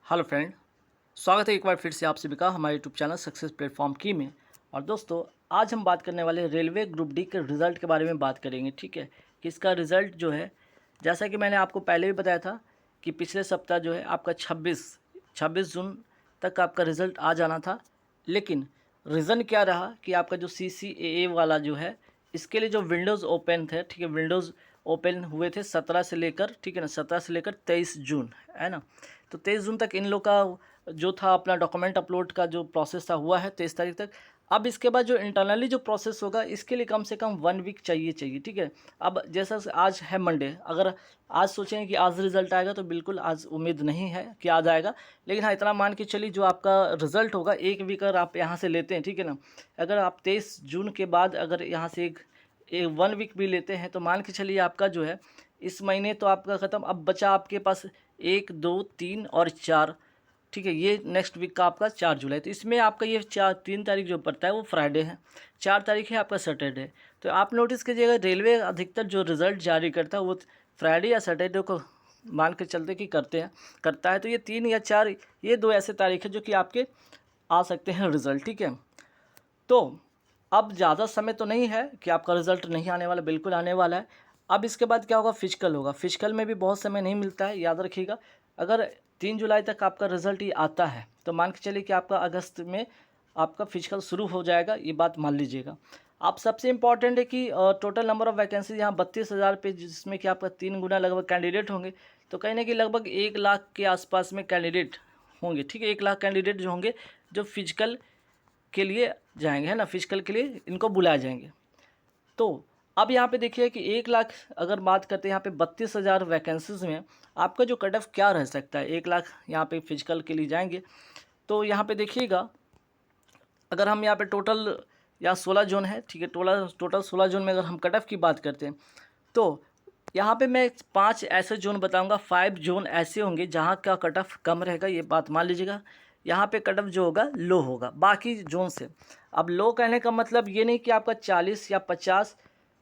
Hello friend, स्वागत है एक बार फिर से आप सभी का हमारे यूट्यूब चैनल सक्सेस प्लेटफॉर्म की में। और दोस्तों, आज हम बात करने वाले रेलवे ग्रुप डी के रिज़ल्ट के बारे में बात करेंगे। ठीक है, कि इसका रिज़ल्ट जो है, जैसा कि मैंने आपको पहले भी बताया था कि पिछले सप्ताह जो है आपका 26 जून तक आपका रिज़ल्ट आ जाना था। लेकिन रीज़न क्या रहा कि आपका जो CCAA वाला जो है, इसके लिए जो विंडोज़ ओपन थे, ठीक है, विंडोज़ ओपन हुए थे 17 से लेकर, ठीक है ना, 17 से लेकर 23 जून, है ना। तो 23 जून तक इन लोग का जो था अपना डॉक्यूमेंट अपलोड का जो प्रोसेस था हुआ है 23 तारीख तक। अब इसके बाद जो इंटरनली जो प्रोसेस होगा, इसके लिए कम से कम 1 वीक चाहिए, ठीक है। अब जैसा आज है मंडे, अगर आज सोचें कि आज रिज़ल्ट आएगा तो बिल्कुल आज उम्मीद नहीं है कि आज आएगा। लेकिन हाँ, इतना मान के चलिए जो आपका रिज़ल्ट होगा 1 वीक अगर आप यहाँ से लेते हैं, ठीक है ना, अगर आप 23 जून के बाद अगर यहाँ से एक 1 वीक भी लेते हैं तो मान के चलिए आपका जो है इस महीने तो आपका ख़त्म। अब बचा आपके पास 1, 2, 3 और 4, ठीक है, ये नेक्स्ट वीक का आपका 4 जुलाई। तो इसमें आपका ये 3 तारीख जो पड़ता है वो फ्राइडे है, 4 तारीख है आपका सैटरडे। तो आप नोटिस कीजिएगा, रेलवे अधिकतर जो रिज़ल्ट जारी करता है वो फ्राइडे या सैटरडे को मान के चलते कि करता है। तो ये 3 या 4, ये दो ऐसे तारीख है जो कि आपके आ सकते हैं रिज़ल्ट, ठीक है। तो अब ज़्यादा समय तो नहीं है कि आपका रिज़ल्ट नहीं आने वाला, बिल्कुल आने वाला है। अब इसके बाद क्या होगा, फिजिकल होगा। फिजिकल में भी बहुत समय नहीं मिलता है, याद रखिएगा। अगर 3 जुलाई तक आपका रिज़ल्ट ये आता है तो मान के चलिए कि आपका अगस्त में आपका फिजिकल शुरू हो जाएगा, ये बात मान लीजिएगा। आप सबसे इम्पॉर्टेंट है कि टोटल नंबर ऑफ़ वैकेंसी यहाँ 32,000 पे, जिसमें कि आपका 3 गुना लगभग कैंडिडेट होंगे। तो कहीं ना कहीं लगभग 1 लाख के आसपास में कैंडिडेट होंगे, ठीक है। 1 लाख कैंडिडेट जो होंगे जो फिजिकल के लिए जाएंगे, है ना, फिजिकल के लिए इनको बुलाए जाएंगे। तो अब यहाँ पे देखिए कि 1 लाख अगर बात करते हैं यहाँ पे 32,000 वैकेंसीज़ में आपका जो कट ऑफ क्या रह सकता है। 1 लाख यहाँ पे फिजिकल के लिए जाएंगे तो यहाँ पे देखिएगा, अगर हम यहाँ पे टोटल या 16 जोन है, ठीक है, टोटल 16 जोन में अगर हम कट ऑफ की बात करते हैं तो यहाँ पे मैं 5 ऐसे जोन बताऊंगा। 5 जोन ऐसे होंगे जहाँ का कट ऑफ कम रहेगा, ये बात मान लीजिएगा। यहाँ पे कट ऑफ जो होगा लो होगा बाकी जोन से। अब लो कहने का मतलब ये नहीं कि आपका 40 या 50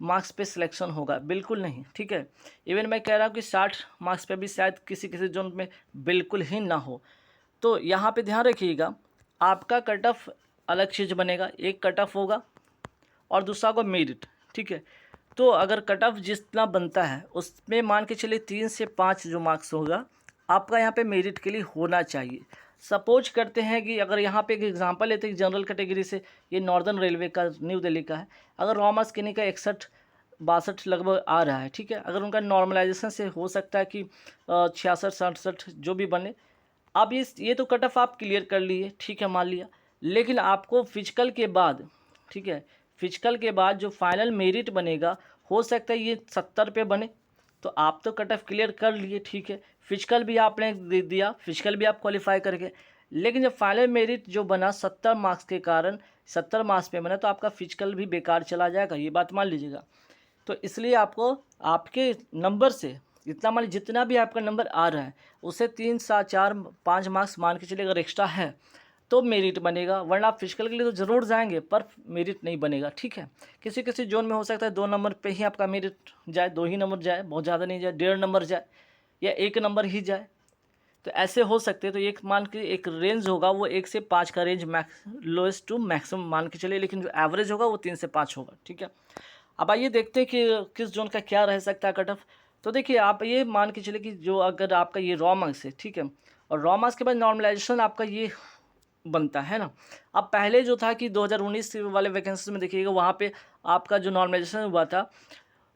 मार्क्स पे सिलेक्शन होगा, बिल्कुल नहीं, ठीक है। इवन मैं कह रहा हूँ कि 60 मार्क्स पे भी शायद किसी किसी जोन में बिल्कुल ही ना हो। तो यहाँ पे ध्यान रखिएगा, आपका कट ऑफ अलग चीज़ बनेगा। एक कट ऑफ होगा और दूसरा होगा मेरिट, ठीक है। तो अगर कट ऑफ जितना बनता है उसमें मान के चलिए 3 से 5 जो मार्क्स होगा आपका यहाँ पे मेरिट के लिए होना चाहिए। सपोज करते हैं कि अगर यहाँ पे एक एग्जांपल लेते हैं जनरल कैटेगरी से, ये नॉर्दर्न रेलवे का न्यू दिल्ली का है। अगर रॉमर्स किन्हीं का 61-62 लगभग आ रहा है, ठीक है, अगर उनका नॉर्मलाइजेशन से हो सकता है कि 66-67 जो भी बने। अब ये तो कट ऑफ आप क्लियर कर लिए, ठीक है, मान लिया। लेकिन आपको फिजिकल के बाद, ठीक है, फिजिकल के बाद जो फाइनल मेरिट बनेगा हो सकता है ये 70 पे बने। तो आप तो कट ऑफ क्लियर कर लिए, ठीक है, फिजिकल भी आपने दे दिया, फिजिकल भी आप क्वालिफाई करके। लेकिन जब फाइनल मेरिट जो बना 70 मार्क्स के कारण, 70 मार्क्स पे बना, तो आपका फिजिकल भी बेकार चला जाएगा, ये बात मान लीजिएगा। तो इसलिए आपको आपके नंबर से जितना मान जितना भी आपका नंबर आ रहा है उससे 3 4 5 मार्क्स मान के चलिए अगर एक्स्ट्रा है तो मेरिट बनेगा, वरना आप फिजिकल के लिए तो ज़रूर जाएंगे पर मेरिट नहीं बनेगा, ठीक है। किसी किसी जोन में हो सकता है 2 नंबर पे ही आपका मेरिट जाए, 2 ही नंबर जाए, बहुत ज़्यादा नहीं जाए, 1.5 नंबर जाए या 1 नंबर ही जाए। तो ऐसे हो सकते हैं। तो एक मान के एक रेंज होगा, वो 1 से 5 का रेंज लोएस्ट टू मैक्सिमम मान के चलिए, लेकिन जो एवरेज होगा वो 3 से 5 होगा, ठीक है। अब आइए देखते हैं कि किस जोन का क्या रह सकता है कट ऑफ। तो देखिए, आप ये मान के चलिए कि जो अगर आपका ये रॉ मार्क्स है, ठीक है, और रॉ मार्क्स के बाद नॉर्मलाइजेशन आपका ये बनता है ना। अब पहले जो था कि 2019 वाले वैकेंसी में देखिएगा, वहाँ पे आपका जो नॉर्मलाइजेशन हुआ था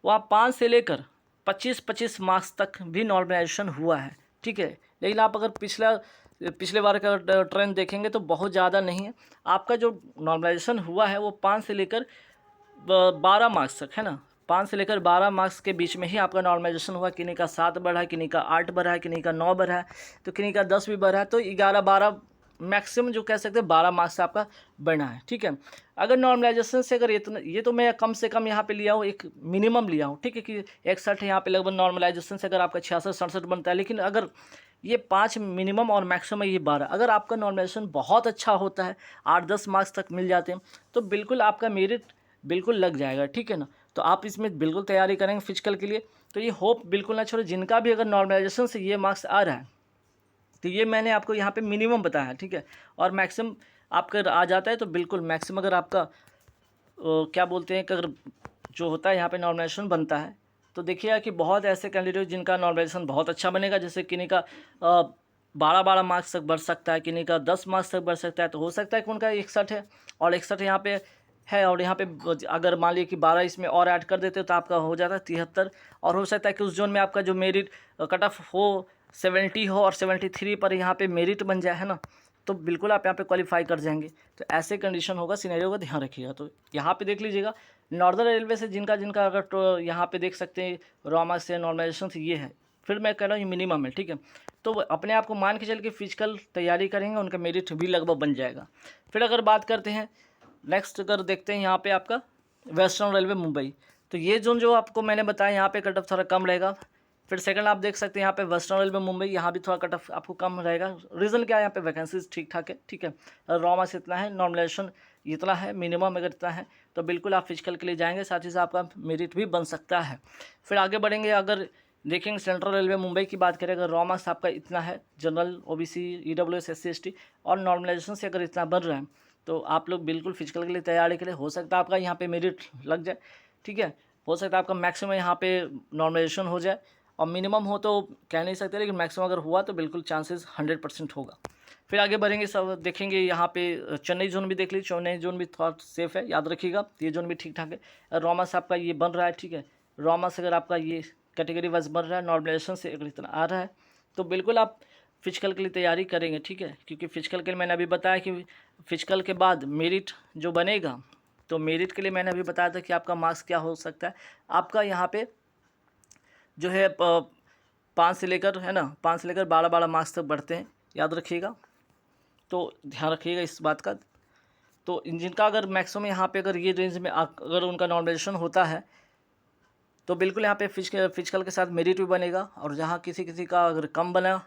वहाँ 5 से लेकर 25-25 मार्क्स तक भी नॉर्मलाइजेशन हुआ है, ठीक है। लेकिन आप अगर पिछले बार का ट्रेंड देखेंगे तो बहुत ज़्यादा नहीं है। आपका जो नॉर्मलाइजेशन हुआ है वो 5 से लेकर 12 मार्क्स तक, है ना। 5 से लेकर 12 मार्क्स के बीच में ही आपका नॉर्मलाइजेशन हुआ। किन्हीं का 7 बढ़ा है, किन्हीं का 8 बढ़ा है, किन्हीं का 9 बढ़ा है, तो किन्हीं का 10 भी बढ़ा है। तो 11-12 मैक्सिमम जो कह सकते हैं 12 मार्क्स आपका बढ़ा है, ठीक है। अगर नॉर्मलाइजेशन से अगर इतना, ये तो मैं कम से कम यहाँ पे लिया हूँ, एक मिनिमम लिया हूँ, ठीक है, कि 61 है यहाँ पे लगभग नॉर्मलाइजेशन से अगर आपका 66-67 बनता है। लेकिन अगर ये 5 मिनिमम और मैक्सिमम ये 12, अगर आपका नॉर्मलाइजेशन बहुत अच्छा होता है, 8-10 मार्क्स तक मिल जाते हैं, तो बिल्कुल आपका मेरिट बिल्कुल लग जाएगा, ठीक है ना। तो आप इसमें बिल्कुल तैयारी करेंगे फिजिकल के लिए। तो ये होप बिल्कुल ना छोड़े, जिनका भी अगर नॉर्मलाइजेशन से ये मार्क्स आ रहा है तो ये मैंने आपको यहाँ पे मिनिमम बताया, ठीक है। और मैक्सिमम आपका आ जाता है तो बिल्कुल मैक्सिमम अगर आपका क्या बोलते हैं कि अगर जो होता है यहाँ पे नॉर्मलाइजेशन बनता है, तो देखिएगा कि बहुत ऐसे कैंडिडेट जिनका नॉर्मलाइजेशन बहुत अच्छा बनेगा, जैसे किन्हीं का 12-12 मार्क्स तक बढ़ सकता है, किन्हीं का 10 मार्क्स तक बढ़ सकता है। तो हो सकता है कि उनका 61 है और 61 यहाँ पे है, और यहाँ पे अगर मान लीजिए कि 12 इसमें और ऐड कर देते हो तो आपका हो जाता है 73। और हो सकता है कि उस जोन में आपका जो मेरिट कट ऑफ हो 70 हो और 73 पर यहाँ पे मेरिट बन जाए, है ना, तो बिल्कुल आप यहाँ पे क्वालिफाई कर जाएंगे। तो ऐसे कंडीशन होगा, सिनेरियो का ध्यान रखिएगा। तो यहाँ पे देख लीजिएगा नॉर्दर्न रेलवे से जिनका जिनका अगर तो यहाँ पे देख सकते हैं रॉमा से नॉर्मलाइजेशन से ये है, फिर मैं कह रहा हूँ ये मिनिमम है, ठीक है। तो अपने आप को मान के चल के फिजिकल तैयारी करेंगे, उनका मेरिट भी लगभग बन जाएगा। फिर अगर बात करते हैं नेक्स्ट, अगर देखते हैं यहाँ पे आपका वेस्टर्न रेलवे मुंबई, तो ये जोन जो आपको मैंने बताया यहाँ पे कट ऑफ थोड़ा कम रहेगा। फिर सेकंड आप देख सकते हैं यहाँ पे वेस्टर्न रेलवे मुंबई, यहाँ भी थोड़ा कट ऑफ आपको कम रहेगा। रीज़न क्या है, यहाँ पे वैकेंसीज ठीक ठाक है, ठीक है। रॉ मास इतना है, नॉर्मलाइजेशन इतना है, मिनिमम अगर इतना है तो बिल्कुल आप फिजिकल के लिए जाएंगे, साथ ही साथ आपका मेरिट भी बन सकता है। फिर आगे बढ़ेंगे, अगर देखेंगे सेंट्रल रेलवे मुंबई की बात करें, अगर रॉ मास आपका इतना है, general OBC EWS SC ST और नॉर्मलाइजेशन से अगर इतना बढ़ रहा है, तो आप लोग बिल्कुल फिजिकल के लिए तैयारी के लिए हो सकता है आपका यहाँ पे मेरिट लग जाए, ठीक है। हो सकता है आपका मैक्सिमम यहाँ पे नॉर्मलाइजेशन हो जाए, और मिनिमम हो तो कह नहीं सकते, लेकिन मैक्सिमम अगर हुआ तो बिल्कुल चांसेस 100% होगा। फिर आगे बढ़ेंगे, सब देखेंगे यहाँ पे चेन्नई जोन भी देख लीजिए, चेन्नई जोन भी थोड़ा सेफ है, याद रखिएगा, ये जोन भी ठीक ठाक है। रॉमास आपका ये बन रहा है, ठीक है। रॉमास अगर आपका ये कैटेगरी वाइज बन रहा है, नॉर्मलाइजेशन से अगर इतना आ रहा है, तो बिल्कुल आप फिजिकल के लिए तैयारी करेंगे, ठीक है। क्योंकि फिजिकल के लिए मैंने अभी बताया कि फिजिकल के बाद मेरिट जो बनेगा, तो मेरिट के लिए मैंने अभी बताया था कि आपका मार्क्स क्या हो सकता है। आपका यहाँ पे जो है 5 से लेकर, है ना, 5 से लेकर 12-12 मार्क्स तक बढ़ते हैं, याद रखिएगा। तो ध्यान रखिएगा इस बात का। तो जिनका अगर मैक्सिमम यहाँ पे अगर ये रेंज में अगर उनका नॉर्मलाइजेशन होता है, तो बिल्कुल यहाँ पे फिजिकल के साथ मेरिट भी बनेगा, और जहाँ किसी किसी का अगर कम बना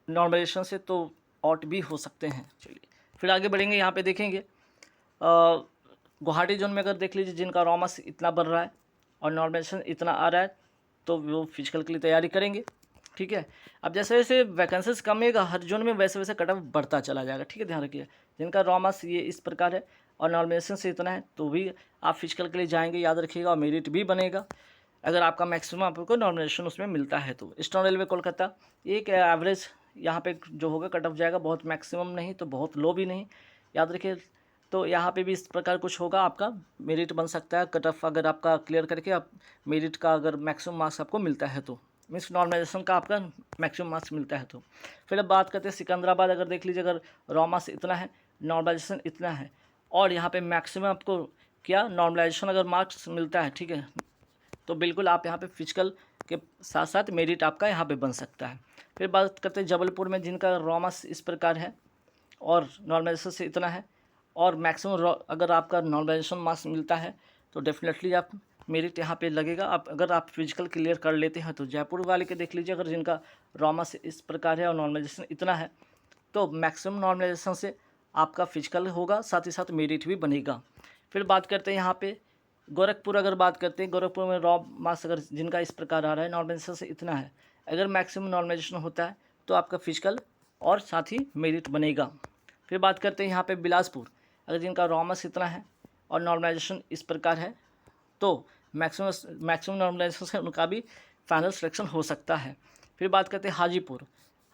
नॉर्मलाइजेशन से तो आउट भी हो सकते हैं। चलिए फिर आगे बढ़ेंगे, यहाँ पे देखेंगे गुवाहाटी जोन में अगर देख लीजिए, जिनका रॉमस इतना बढ़ रहा है और नॉर्मलाइजेशन इतना आ रहा है, तो वो फिजिकल के लिए तैयारी करेंगे, ठीक है। अब जैसे जैसे वैकेंसीज कमेगा हर जोन में, वैसे वैसे कट ऑफ बढ़ता चला जाएगा, ठीक है, ध्यान रखिए। जिनका रॉमस ये इस प्रकार है और नॉर्मलाइजेशन से इतना है, तो भी आप फिजिकल के लिए जाएंगे, याद रखिएगा, और मेरिट भी बनेगा अगर आपका मैक्सिमम आपको नॉर्मलाइजेशन उसमें मिलता है। तो ईस्टर्न रेलवे कोलकाता एक एवरेज यहाँ पे जो होगा कट ऑफ जाएगा, बहुत मैक्सिमम नहीं तो बहुत लो भी नहीं, याद रखिए। तो यहाँ पे भी इस प्रकार कुछ होगा, आपका मेरिट बन सकता है, कट ऑफ अगर आपका क्लियर करके आप मेरिट का अगर मैक्सिमम मार्क्स आपको मिलता है, तो मीन्स नॉर्मलाइजेशन का आपका मैक्सिमम मार्क्स मिलता है। तो फिर अब बात करते हैं सिकंदराबाद, अगर देख लीजिए, अगर रॉ मार्क्स इतना है, नॉर्मलाइजेशन इतना है, और यहाँ पे मैक्सिमम आपको क्या नॉर्मलाइजेशन अगर मार्क्स मिलता है, ठीक है, तो बिल्कुल आप यहाँ पे फिजिकल के साथ साथ मेरिट आपका यहाँ पे बन सकता है। फिर बात करते हैं जबलपुर में, जिनका रॉ मार्क्स इस प्रकार है और नॉर्मलाइजेशन से इतना है, और मैक्सिमम अगर आपका नॉर्मलाइजेशन मार्क्स मिलता है, तो डेफिनेटली आप मेरिट यहाँ पे लगेगा। आप अगर आप फिजिकल क्लियर कर लेते हैं, तो जयपुर वाले के देख लीजिए, अगर जिनका रॉ मार्क्स इस प्रकार है और नॉर्मलाइजेशन इतना है, तो मैक्सिमम नॉर्मलाइजेशन से आपका फिजिकल होगा, साथ ही साथ मेरिट भी बनेगा। फिर बात करते हैं यहाँ पे गोरखपुर, अगर बात करते हैं गोरखपुर में रॉ मार्क्स अगर जिनका इस प्रकार आ रहा है, नॉर्मलाइजेशन से इतना है, अगर मैक्सिमम नॉर्मलाइजेशन होता है तो आपका फिजिकल और साथ ही मेरिट बनेगा। फिर बात करते हैं यहाँ पे बिलासपुर, अगर जिनका रॉ मार्क्स इतना है और नॉर्मलाइजेशन इस प्रकार है, तो मैक्सिमम नॉर्मलाइजेशन से उनका भी फाइनल सिलेक्शन हो सकता है। फिर बात करते हैं हाजीपुर,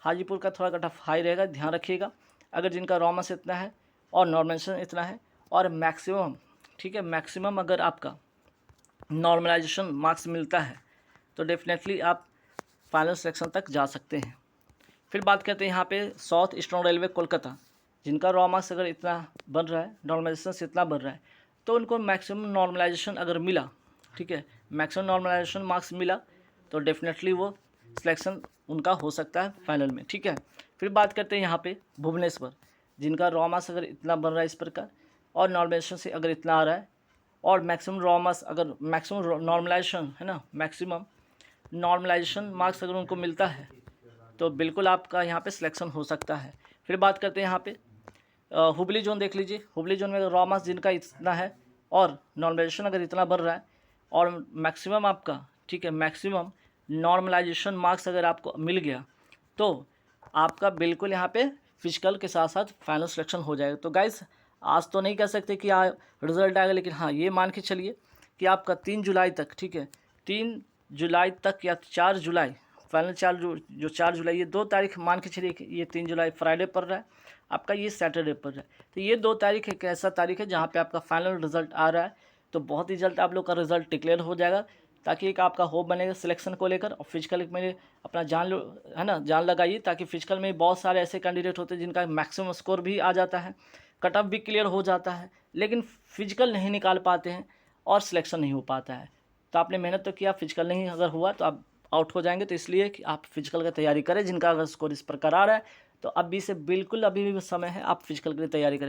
हाजीपुर का थोड़ा कट ऑफ हाई रहेगा, ध्यान रखिएगा। अगर जिनका रॉ मार्क्स इतना है और नॉर्मलाइजेशन इतना है और मैक्सिमम, ठीक है, मैक्सिमम अगर आपका नॉर्मलाइजेशन मार्क्स मिलता है, तो डेफिनेटली आप फाइनल सिलेक्शन तक जा सकते हैं। फिर बात करते हैं यहाँ पे साउथ ईस्टर्न रेलवे कोलकाता, जिनका रॉ मार्क्स अगर इतना बन रहा है, नॉर्मलाइजेशन से इतना बन रहा है, तो उनको मैक्सिमम नॉर्मलाइजेशन अगर मिला, ठीक है, मैक्सिमम नॉर्मलाइजेशन मार्क्स मिला, तो डेफिनेटली वो सिलेक्शन उनका हो सकता है फाइनल में, ठीक है। फिर बात करते हैं यहाँ पे भुवनेश्वर, जिनका रॉ मार्क्स अगर इतना बन रहा है इस प्रकार और नॉर्मलाइजेशन से अगर इतना आ रहा है, और मैक्सिमम रॉ मार्क्स अगर मैक्सिमम नॉर्मलाइजेशन है ना, मैक्सिमम नॉर्मलाइजेशन मार्क्स अगर उनको मिलता है, तो बिल्कुल आपका यहाँ पे सिलेक्शन हो सकता है। फिर बात करते हैं यहाँ पे हुबली जोन, देख लीजिए, हुबली जोन में अगर रॉ मार्क्स जिनका इतना है और नॉर्मलाइजेशन अगर इतना बढ़ रहा है और मैक्सिमम आपका, ठीक है, मैक्सिमम नॉर्मलाइजेशन मार्क्स अगर आपको मिल गया, तो आपका बिल्कुल यहाँ पे फिजिकल के साथ साथ फाइनल सिलेक्शन हो जाएगा। तो गाइस आज तो नहीं कह सकते कि रिज़ल्ट आएगा, लेकिन हाँ ये मान के चलिए कि आपका 3 जुलाई तक, ठीक है, 3 जुलाई तक या 4 जुलाई फाइनल, जो 4 जुलाई, ये 2 तारीख मान के चलिए कि ये 3 जुलाई फ्राइडे पड़ रहा है, आपका ये सैटरडे पड़ रहा है। तो ये 2 तारीख एक ऐसा तारीख है जहाँ पे आपका फाइनल रिज़ल्ट आ रहा है। तो बहुत ही जल्द आप लोग का रिज़ल्ट डिक्लेयर हो जाएगा, ताकि एक आपका होप बनेगा सिलेक्शन को लेकर। और फिजिकल में अपना जान लो, है ना, जान लगाइए, ताकि फिजिकल में बहुत सारे ऐसे कैंडिडेट होते हैं जिनका मैक्सिमम स्कोर भी आ जाता है, कट ऑफ भी क्लियर हो जाता है, लेकिन फिजिकल नहीं निकाल पाते हैं और सिलेक्शन नहीं हो पाता है। तो आपने मेहनत तो किया, फिजिकल नहीं अगर हुआ तो आप आउट हो जाएंगे। तो इसलिए कि आप फिजिकल की तैयारी करें, जिनका अगर स्कोर इस प्रकार आ रहा है तो अभी से बिल्कुल अभी भी समय है, आप फिजिकल की तैयारी करें।